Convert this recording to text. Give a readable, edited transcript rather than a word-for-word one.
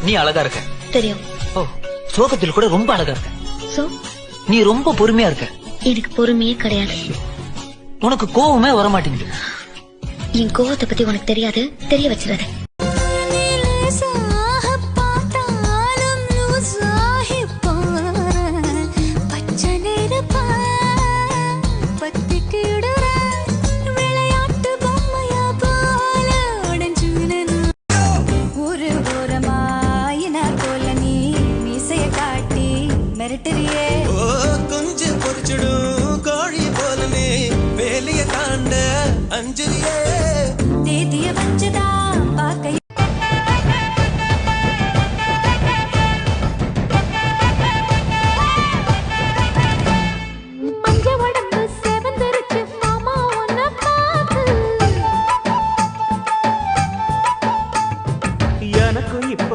நீ அழகா இருக்க. தெரியும். ஓ, சோகத்தில் கூட ரொம்ப அழகா இருக்க. சோ நீ ரொம்ப பொறுமையா இருக்க. எனக்கு பொறுமையே கிடையாது. உனக்கு கோவமே வர மாட்டேங்குது. என் கோவத்தை பத்தி உனக்கு தெரியாது, தெரிய வச்சிடாத. கொஞ்சம் பொறிச்சிடும் கோழி போலனே வேலைய தாண்ட அஞ்சலியே